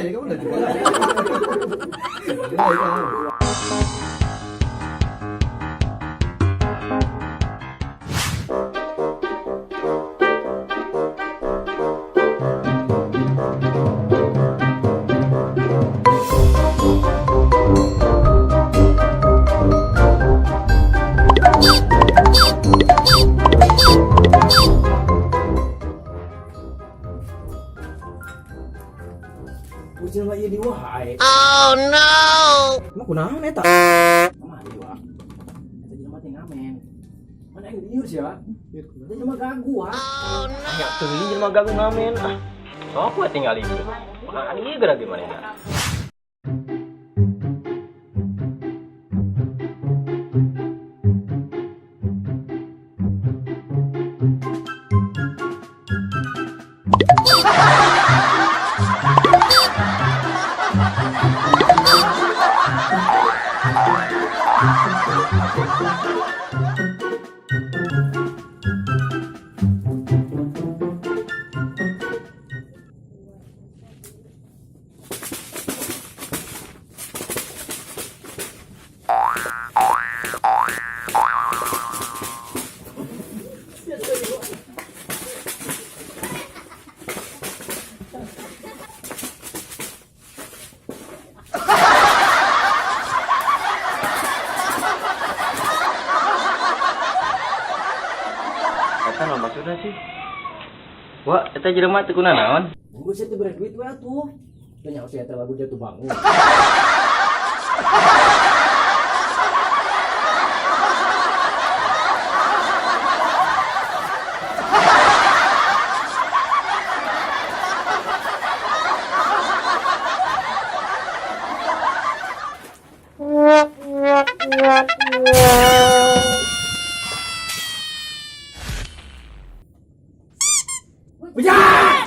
ini kamu udah juga. Gila kamu. Ujian mah ieu di wae. Oh no. Emang kunaon eta? Mah ieu wa. Eta jelema teh ngamen. Mana yang diur sih ya? Eta jelema gagu wa. Oh no. Ya teuing jelema gagu ngamen. Sok we tinggal ieu. Makan ieu geura gimana ya? Eta naon maksudna sih? Wah, eta jelema teu kuna naon? Gua sih teh bere duit we atuh. Teu nyaho si eta lagu jatuh bangun. Bujang!